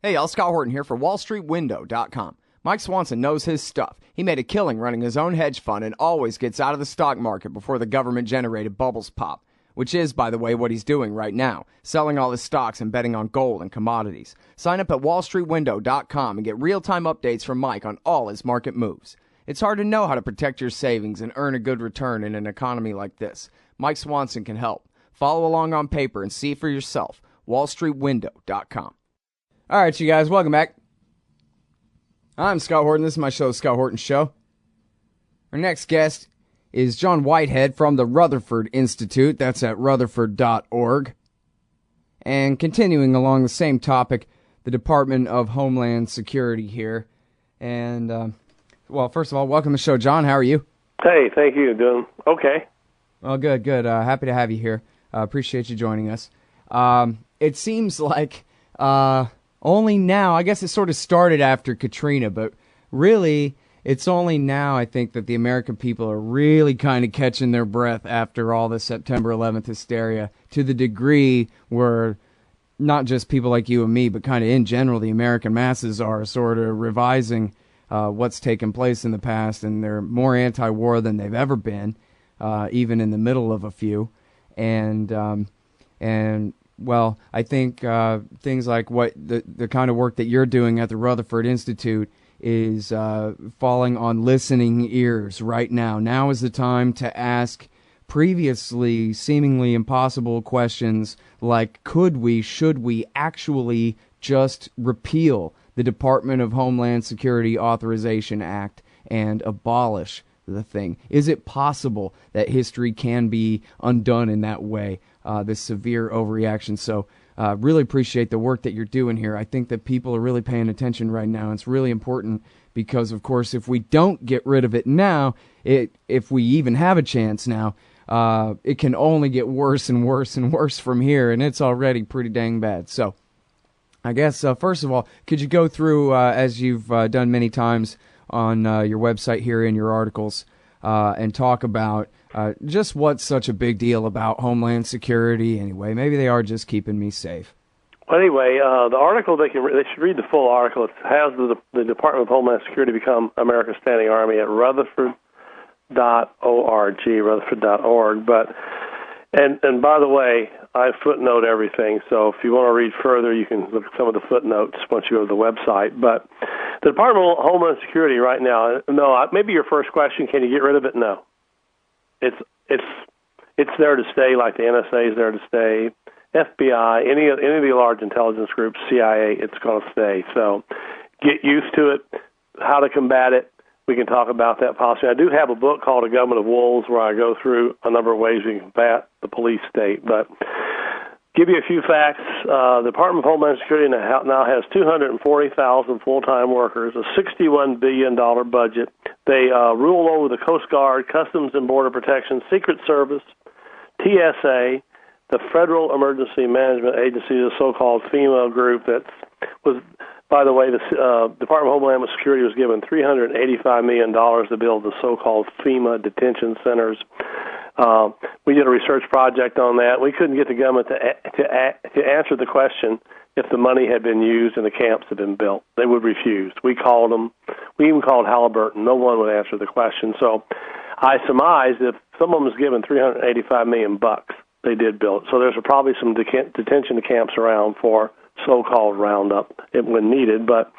Hey y'all, Scott Horton here for WallStreetWindow.com. Mike Swanson knows his stuff. He made a killing running his own hedge fund and always gets out of the stock market before the government-generated bubbles pop, which is, by the way, what he's doing right now, selling all his stocks and betting on gold and commodities. Sign up at WallStreetWindow.com and get real-time updates from Mike on all his market moves. It's hard to know how to protect your savings and earn a good return in an economy like this. Mike Swanson can help. Follow along on paper and see for yourself. WallStreetWindow.com. All right, you guys, welcome back. I'm Scott Horton. This is my show, The Scott Horton Show. Our next guest is John Whitehead from the Rutherford Institute. That's at rutherford.org. And continuing along the same topic, the Department of Homeland Security here. And, well, first of all, welcome to the show, John. How are you? Hey, thank you. Doing okay. Well, good. Happy to have you here. Appreciate you joining us. It seems like... only now, I guess it sort of started after Katrina, but really, it's only now, I think, that the American people are really kind of catching their breath after all the September 11th hysteria, to the degree where not just people like you and me, but kind of in general, the American masses are sort of revising what's taken place in the past, and they're more anti-war than they've ever been, even in the middle of a few. Well, I think things like what the kind of work that you're doing at the Rutherford Institute is falling on listening ears right now. Now is the time to ask previously seemingly impossible questions like, should we actually just repeal the Department of Homeland Security Authorization Act and abolish the thing? Is it possible that history can be undone in that way? This severe overreaction. So really appreciate the work that you're doing here. I think that people are really paying attention right now. It's really important because, of course, if we don't get rid of it now, if we even have a chance now, it can only get worse and worse and worse from here, and it's already pretty dang bad. So I guess, first of all, could you go through, as you've done many times on your website here in your articles, and talk about just what's such a big deal about Homeland Security anyway? Maybe they are just keeping me safe. Well, anyway, the article, they should read the full article. It has the Department of Homeland Security become America's Standing Army at rutherford.org, rutherford.org. And by the way, I footnote everything, so if you want to read further, you can look at some of the footnotes once you go to the website. But the Department of Homeland Security right now, no, maybe your first question, can you get rid of it? No. It's there to stay, like the NSA is there to stay. FBI, any of the large intelligence groups, CIA, it's going to stay. So get used to it. How to combat it, we can talk about that policy. I do have a book called A Government of Wolves where I go through a number of ways we can combat the police state. But give you a few facts. The Department of Homeland Security now has 240,000 full-time workers, a $61 billion budget. They rule over the Coast Guard, Customs and Border Protection, Secret Service, TSA, the Federal Emergency Management Agency, the so-called FEMA group that was, by the way, the Department of Homeland Security was given $385 million to build the so-called FEMA detention centers. We did a research project on that. We couldn't get the government to answer the question if the money had been used and the camps had been built. They would refuse. We called them. We even called Halliburton. No one would answer the question. So I surmised if someone was given $385 million, they did build it. So there's probably some detention camps around for so-called roundup when needed. But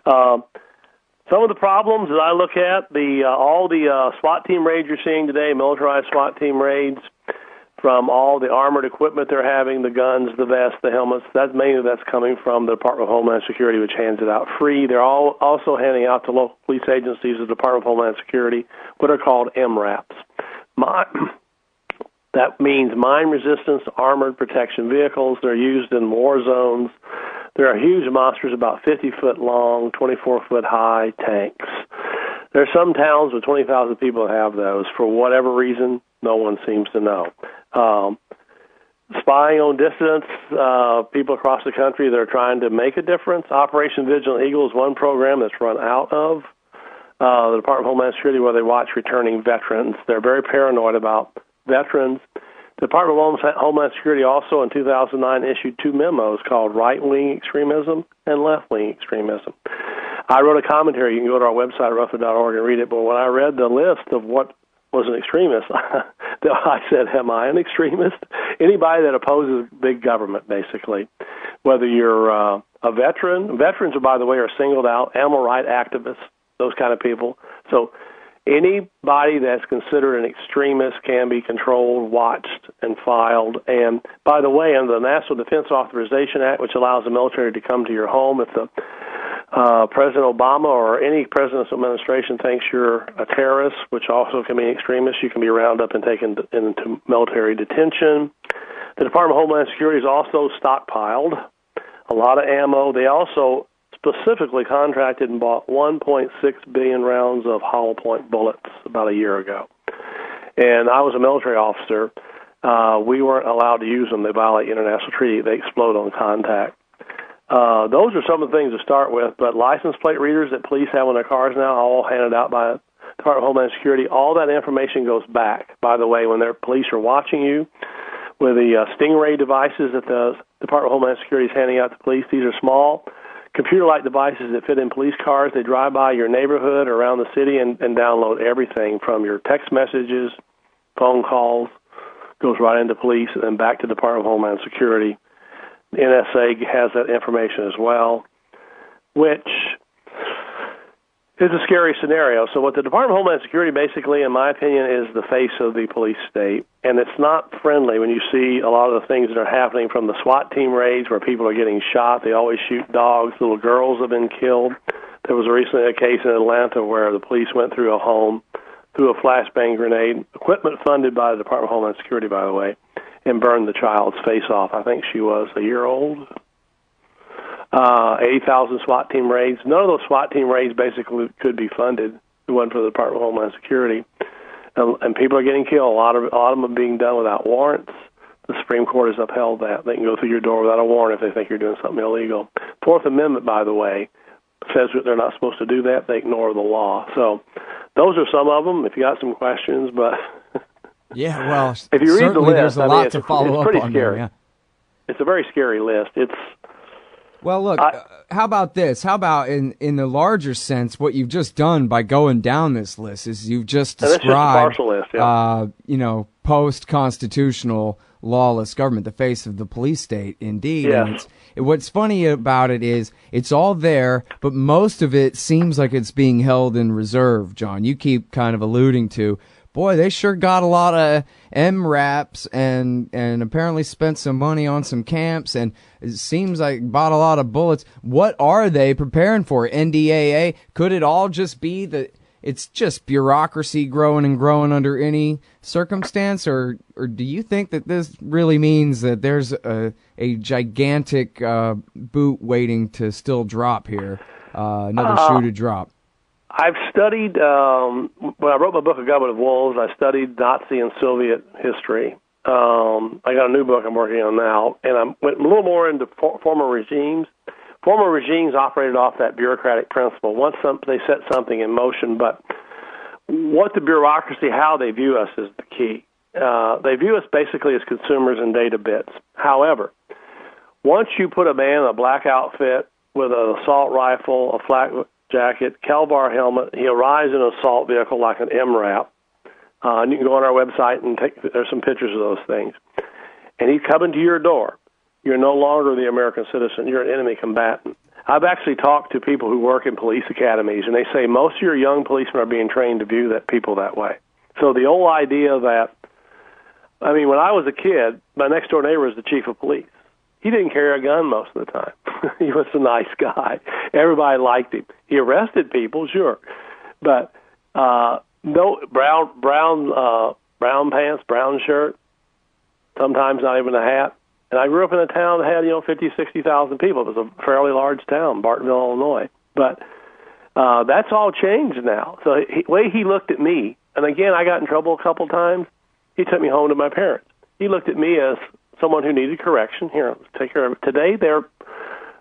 some of the problems that I look at, all the SWAT team raids you're seeing today, militarized SWAT team raids, from all the armored equipment they're having, the guns, the vests, the helmets, that's coming from the Department of Homeland Security, which hands it out free. They're also handing out to local police agencies, the Department of Homeland Security, what are called MRAPs. That means mine resistance armored protection vehicles. They're used in war zones. There are huge monsters, about 50-foot long, 24-foot high tanks. There are some towns with 20,000 people that have those. For whatever reason, no one seems to know. Spying on dissidents, people across the country that are trying to make a difference. Operation Vigilant Eagle is one program that's run out of the Department of Homeland Security where they watch returning veterans. They're very paranoid about veterans. Department of Homeland Security also in 2009 issued 2 memos called right-wing extremism and left-wing extremism. I wrote a commentary. You can go to our website, rutherford.org, and read it. But when I read the list of what was an extremist, I said, am I an extremist? Anybody that opposes big government, basically. Whether you're a veteran. Veterans, by the way, are singled out. Animal rights activists, those kind of people. So anybody that's considered an extremist can be controlled, watched, and filed. And by the way, under the National Defense Authorization Act, which allows the military to come to your home if the President Obama or any president's administration thinks you're a terrorist, which also can be an extremist, you can be rounded up and taken into military detention. The Department of Homeland Security has also stockpiled a lot of ammo. They also specifically contracted and bought 1.6 billion rounds of hollow point bullets about a year ago. And I was a military officer. We weren't allowed to use them. They violate international treaty. They explode on contact. Those are some of the things to start with, but license plate readers that police have on their cars now, all handed out by the Department of Homeland Security, all that information goes back. By the way, when their police are watching you, with the Stingray devices that the Department of Homeland Security is handing out to police, these are small computer-like devices that fit in police cars. They drive by your neighborhood or around the city and download everything from your text messages, phone calls, goes right into police, and then back to the Department of Homeland Security. The NSA has that information as well, which is a scary scenario. So what the Department of Homeland Security basically, in my opinion, is the face of the police state. And it's not friendly when you see a lot of the things that are happening from the SWAT team raids where people are getting shot. They always shoot dogs. Little girls have been killed. There was recently a case in Atlanta where the police went through a home, threw a flashbang grenade, equipment funded by the Department of Homeland Security, by the way, and burned the child's face off. I think she was a year old. 80,000 SWAT team raids. None of those SWAT team raids basically could be funded. It wasn't for the Department of Homeland Security. And people are getting killed. A lot of them are being done without warrants. The Supreme Court has upheld that. They can go through your door without a warrant if they think you're doing something illegal. Fourth Amendment, by the way, says that they're not supposed to do that. They ignore the law. So those are some of them. If you got some questions, but yeah, well, if you read the list, there's a lot to follow up on. Scary. There, yeah. It's a very scary list. Well, look, how about this? How about in the larger sense, what you've just done by going down this list is you've just described, just a list, yeah. Post-constitutional lawless government, the face of the police state, indeed. Yes. And what's funny about it is it's all there, but most of it seems like it's being held in reserve, John. You keep kind of alluding to, boy, they sure got a lot of MRAPs and apparently spent some money on some camps and it seems like bought a lot of bullets. What are they preparing for? NDAA? Could it all just be that it's just bureaucracy growing and growing under any circumstance? Or do you think that this really means that there's a gigantic boot waiting to still drop here, another shoe to drop? I've studied, when I wrote my book, A Government of Wolves, I studied Nazi and Soviet history. I got a new book I'm working on now, and I went a little more into former regimes. Former regimes operated off that bureaucratic principle. Once they set something in motion, but what the bureaucracy, how they view us is the key. They view us basically as consumers and data bits. However, once you put a man in a black outfit with an assault rifle, a flak jacket, Calvar helmet, he arrives in an assault vehicle like an MRAP. And you can go on our website and there's some pictures of those things. And he's coming to your door. You're no longer the American citizen. You're an enemy combatant. I've actually talked to people who work in police academies, and they say most of your young policemen are being trained to view that people that way. So the old idea that, I mean, when I was a kid, my next-door neighbor was the chief of police. He didn't carry a gun most of the time. He was a nice guy. Everybody liked him. He arrested people, sure, but no brown pants, brown shirt, sometimes not even a hat. And I grew up in a town that had 50, 60,000 people. It was a fairly large town, Bartonville, Illinois. But that's all changed now. So the way he looked at me, and again, I got in trouble a couple times. He took me home to my parents. He looked at me as someone who needed correction. Here, take care of it. Today, they're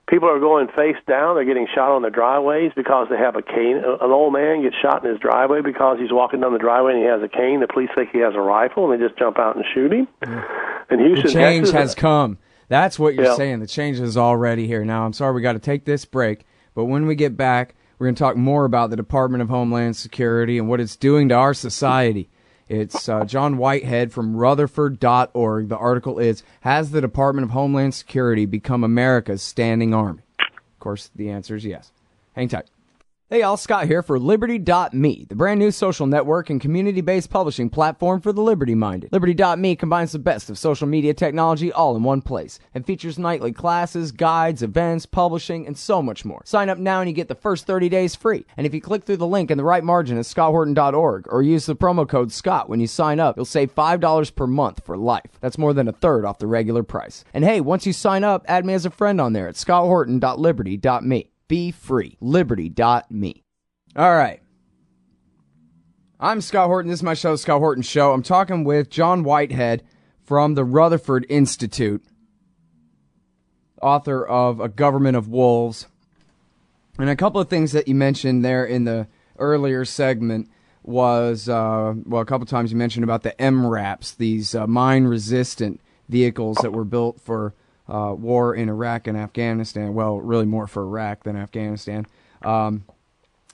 People are going face down. They're getting shot on their driveways because they have a cane. An old man gets shot in his driveway because he's walking down the driveway and he has a cane. The police think he has a rifle, and they just jump out and shoot him. And Houston, the change Texas, has come. That's what you're saying. The change is already here. Now, I'm sorry we got to take this break, but when we get back, we're going to talk more about the Department of Homeland Security and what it's doing to our society. It's John Whitehead from Rutherford.org. The article is, Has the Department of Homeland Security become America's standing army? Of course, the answer is yes. Hang tight. Hey, y'all, Scott here for Liberty.me, the brand new social network and community-based publishing platform for the liberty-minded. Liberty.me combines the best of social media technology all in one place and features nightly classes, guides, events, publishing, and so much more. Sign up now and you get the first 30 days free. And if you click through the link in the right margin at scotthorton.org or use the promo code SCOTT when you sign up, you'll save $5 per month for life. That's more than a third off the regular price. And hey, once you sign up, add me as a friend on there at scotthorton.liberty.me. Be free. Liberty.me. All right. I'm Scott Horton. This is my show, The Scott Horton Show. I'm talking with John Whitehead from the Rutherford Institute, author of A Government of Wolves. And a couple of things that you mentioned there in the earlier segment was, a couple of times you mentioned about the MRAPs, these mine-resistant vehicles that were built for war in Iraq and Afghanistan. Well, really more for Iraq than Afghanistan. And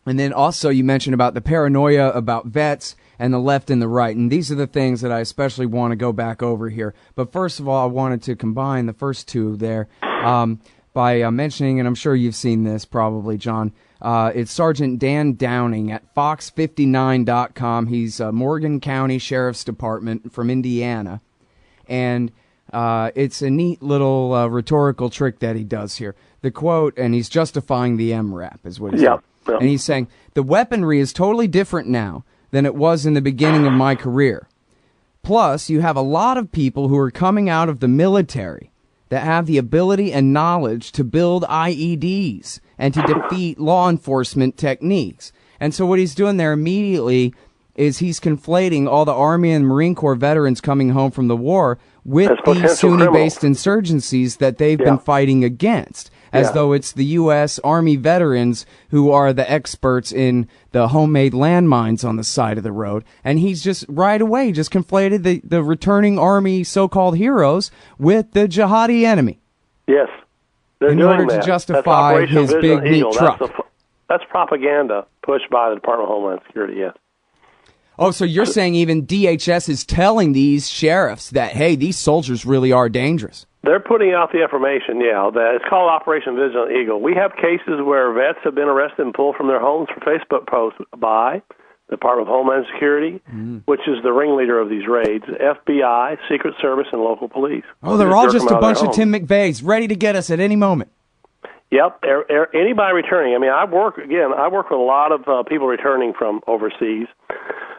then also you mentioned about the paranoia about vets and the left and the right. And these are the things that I especially want to go back over here. But first of all, I wanted to combine the first two there by mentioning, and I'm sure you've seen this probably, John, it's Sergeant Dan Downing at Fox59.com. He's Morgan County Sheriff's Department from Indiana. And it's a neat little rhetorical trick that he does here. The quote, and he's justifying the MRAP, is what he's saying. And he's saying, the weaponry is totally different now than it was in the beginning of my career. Plus, you have a lot of people who are coming out of the military that have the ability and knowledge to build IEDs and to defeat law enforcement techniques. And so what he's doing there immediately is he's conflating all the Army and Marine Corps veterans coming home from the war with these Sunni-based insurgencies that they've been fighting against, as though it's the U.S. Army veterans who are the experts in the homemade landmines on the side of the road. And he's just right away just conflated the returning Army so-called heroes with the jihadi enemy. Yes. In order to justify his big, neat truck. That's propaganda pushed by the Department of Homeland Security, yes. Oh, so you're saying even DHS is telling these sheriffs that, hey, these soldiers really are dangerous. They're putting out the information, that it's called Operation Vigilant Eagle. We have cases where vets have been arrested and pulled from their homes for Facebook posts by the Department of Homeland Security, which is the ringleader of these raids, FBI, Secret Service, and local police. Oh, they're all just a bunch of Tim McVeighs ready to get us at any moment. Yep, anybody returning. I mean, I work with a lot of people returning from overseas.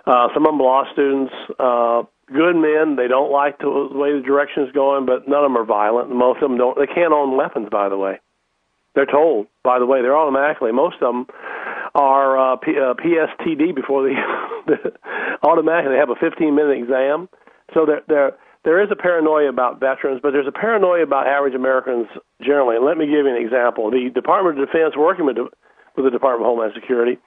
Some of them law students, good men. They don't like the way the direction is going, but none of them are violent. Most of them don't. They can't own weapons, by the way. They're told, by the way, they're automatically. Most of them are PSTD before they automatically have a 15-minute exam. So there is a paranoia about veterans, but there's a paranoia about average Americans generally. And let me give you an example. The Department of Defense, working with the Department of Homeland Security,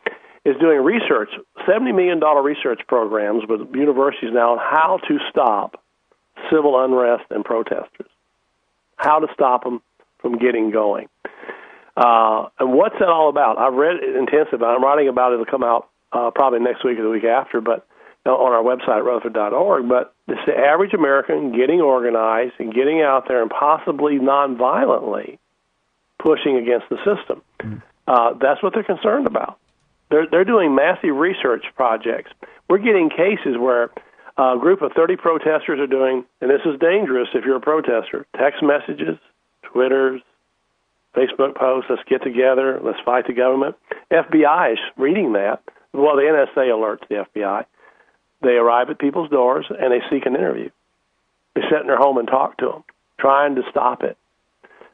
is doing research, $70 million research programs with universities now on how to stop civil unrest and protesters, how to stop them from getting going. And what's that all about? I've read it intensively. I'm writing about it. It'll come out probably next week or the week after, but on our website, Rutherford.org. But it's the average American getting organized and getting out there and possibly nonviolently pushing against the system. That's what they're concerned about. They're doing massive research projects. We're getting cases where a group of 30 protesters are doing, and this is dangerous if you're a protester, text messages, Twitters, Facebook posts, let's get together, let's fight the government. FBI is reading that. Well, the NSA alerts the FBI. They arrive at people's doors, and they seek an interview. They sit in their home and talk to them, trying to stop it.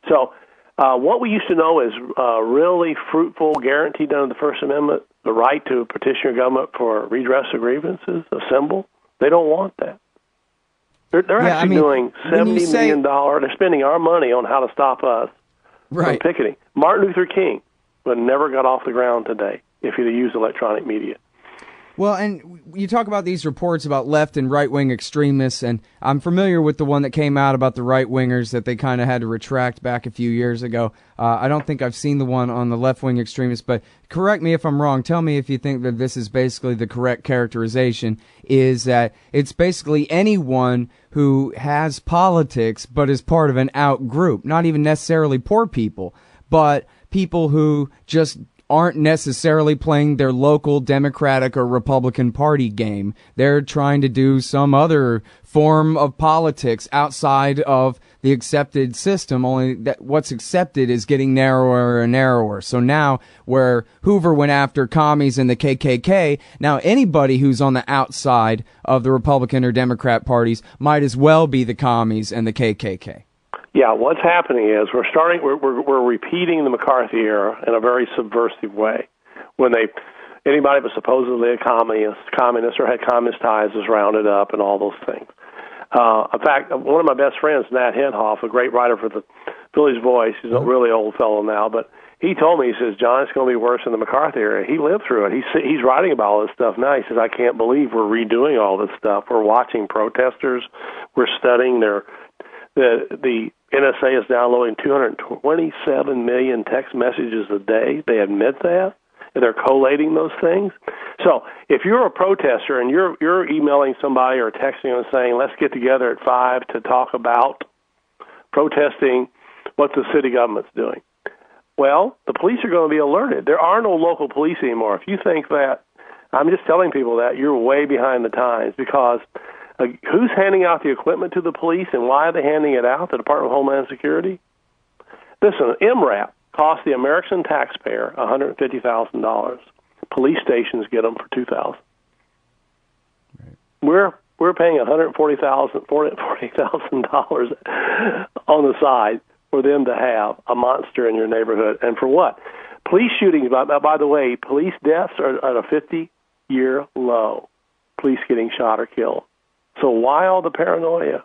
So what we used to know is really fruitful, guaranteed under the First Amendment, the right to petition your government for redress of grievances, assemble. They don't want that. They're actually doing $70 million. They're spending our money on how to stop us from picketing. Martin Luther King would never got off the ground today if he'd have used electronic media. Well, and you talk about these reports about left and right-wing extremists, and I'm familiar with the one that came out about the right-wingers that they kind of had to retract back a few years ago. I don't think I've seen the one on the left-wing extremists, but correct me if I'm wrong. Tell me if you think that this is basically the correct characterization, is that it's basically anyone who has politics but is part of an out group, not even necessarily poor people, but people who just aren't necessarily playing their local Democratic or Republican Party game. They're trying to do some other form of politics outside of the accepted system, only that what's accepted is getting narrower and narrower. So now, where Hoover went after commies and the KKK, now anybody who's on the outside of the Republican or Democrat parties might as well be the commies and the KKK. Yeah, what's happening is we're repeating the McCarthy era in a very subversive way. When anybody was supposedly a communist or had communist ties is rounded up and all those things. In fact, one of my best friends, Nat Henhoff, a great writer for the Village Voice, he's a really old fellow now, but he told me, he says, John, it's going to be worse than the McCarthy era. He lived through it. He's writing about all this stuff now. He says, I can't believe we're redoing all this stuff. We're watching protesters. We're studying the NSA is downloading 227 million text messages a day. They admit that, and they're collating those things. So if you're a protester and you're emailing somebody or texting and saying, let's get together at 5 to talk about protesting what the city government's doing, well, the police are going to be alerted. There are no local police anymore. If you think that, I'm just telling people that, you're way behind the times, because who's handing out the equipment to the police, and why are they handing it out? The Department of Homeland Security? Listen, MRAP cost the American taxpayer $150,000. Police stations get them for $2,000. Right. We're paying $140,000 on the side for them to have a monster in your neighborhood, and for what? Police shootings. By the way, police deaths are at a 50-year low. Police getting shot or killed. So why all the paranoia?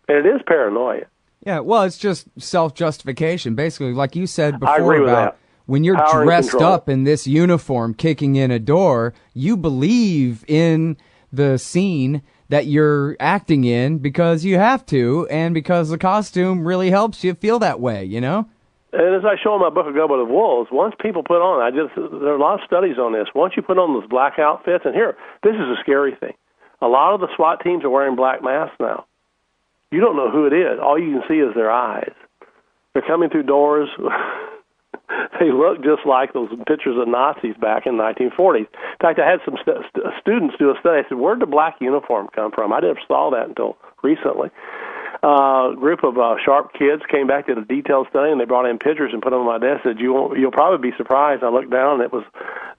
And it is paranoia. Yeah, well, it's just self-justification. Basically, like you said before, I agree with about that. When you're Power dressed up in this uniform kicking in a door, you believe in the scene that you're acting in because you have to, and because the costume really helps you feel that way, you know? And as I show in my book, A Government of Wolves, once people put on, there are a lot of studies on this, once you put on those black outfits, and here, this is a scary thing. A lot of the SWAT teams are wearing black masks now. You don't know who it is. All you can see is their eyes. They're coming through doors. They look just like those pictures of Nazis back in the 1940s. In fact, I had some students do a study. I said, where did the black uniform come from? I never saw that until recently. A group of sharp kids came back, did a detailed study, and they brought in pictures and put them on my desk. Said, you'll probably be surprised. I looked down, and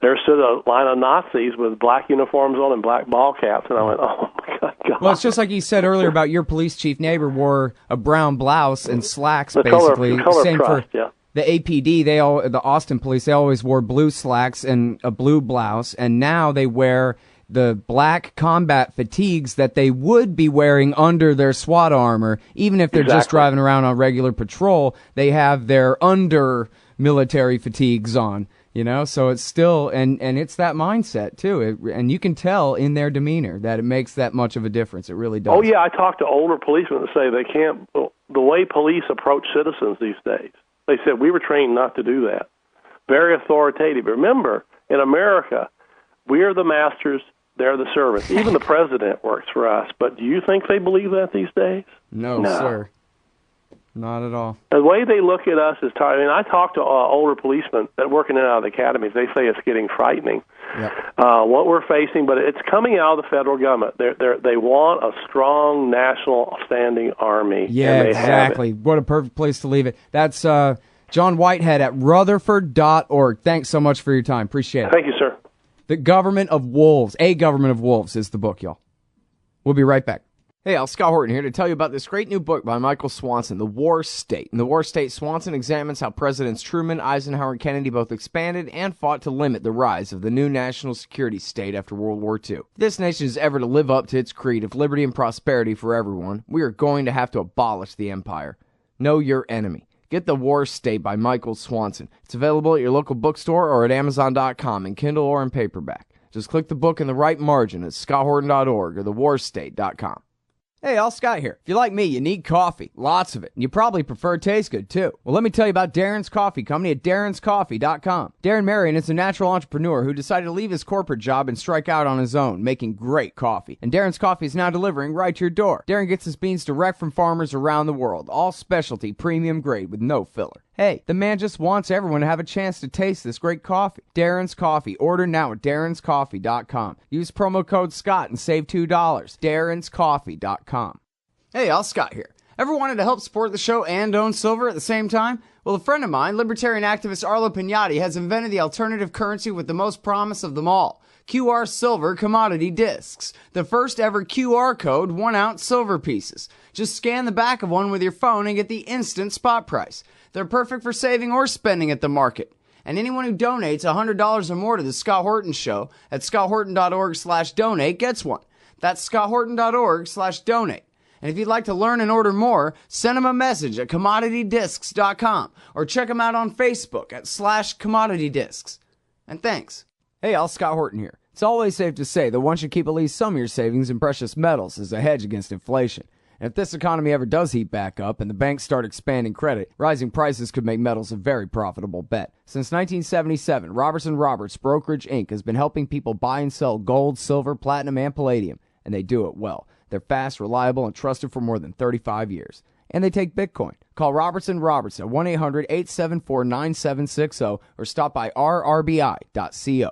there stood a line of Nazis with black uniforms on and black ball caps, and I went, oh my God. Well, it's just like you said earlier about your police chief neighbor wore a brown blouse and slacks, the basically. Color Same trust, for yeah. the APD. The Austin police, they always wore blue slacks and a blue blouse, and now they wear the black combat fatigues that they would be wearing under their SWAT armor. Even if they're just driving around on regular patrol, they have their under military fatigues on, you know? So it's still, and it's that mindset too. And you can tell in their demeanor that it makes that much of a difference. It really does. Oh yeah, I talked to older policemen that say they can't, the way police approach citizens these days, they said, we were trained not to do that. Very authoritative. Remember, in America, we are the masters, they're the servants. Even the president works for us. But do you think they believe that these days? No, sir. Not at all. The way they look at us is tired. I mean, I talk to older policemen that work in and out of the academies. They say it's getting frightening, what we're facing, but it's coming out of the federal government. They want a strong national standing army. Yeah, and they exactly. have it. What a perfect place to leave it. That's John Whitehead at Rutherford.org. Thanks so much for your time. Appreciate it. Thank you, sir. The Government of Wolves. A Government of Wolves is the book, y'all. We'll be right back. Hey, Scott Horton here to tell you about this great new book by Michael Swanson, The War State. In The War State, Swanson examines how Presidents Truman, Eisenhower, and Kennedy both expanded and fought to limit the rise of the new national security state after World War II. If this nation is ever to live up to its creed of liberty and prosperity for everyone, we are going to have to abolish the empire. Know your enemy. Get The War State by Michael Swanson. It's available at your local bookstore or at Amazon.com in Kindle or in paperback. Just click the book in the right margin at scotthorton.org or thewarstate.com. Hey, all Scott here. If you're like me, you need coffee. Lots of it. And you probably prefer it tastes good, too. Well, let me tell you about Darren's Coffee Company at darrenscoffee.com. Darren Marion is a natural entrepreneur who decided to leave his corporate job and strike out on his own, making great coffee. And Darren's Coffee is now delivering right to your door. Darren gets his beans direct from farmers around the world, all specialty, premium grade with no filler. Hey, the man just wants everyone to have a chance to taste this great coffee. Darren's Coffee. Order now at darrenscoffee.com. Use promo code Scott and save $2. darrenscoffee.com. Hey, all Scott here. Ever wanted to help support the show and own silver at the same time? Well, a friend of mine, libertarian activist Arlo Pignatti, has invented the alternative currency with the most promise of them all. QR Silver Commodity Discs. The first ever QR code 1-ounce silver pieces. Just scan the back of one with your phone and get the instant spot price. They're perfect for saving or spending at the market. And anyone who donates $100 or more to the Scott Horton Show at scotthorton.org/donate gets one. That's scotthorton.org/donate. And if you'd like to learn and order more, send them a message at commoditydiscs.com or check them out on Facebook at /commoditydiscs. And thanks. Hey, all Scott Horton here. It's always safe to say that one should keep at least some of your savings in precious metals as a hedge against inflation. And if this economy ever does heat back up and the banks start expanding credit, rising prices could make metals a very profitable bet. Since 1977, Robertson Roberts Brokerage Inc. has been helping people buy and sell gold, silver, platinum, and palladium, and they do it well. They're fast, reliable, and trusted for more than 35 years. And they take Bitcoin. Call Robertson Roberts at 1-800-874-9760 or stop by rrbi.co.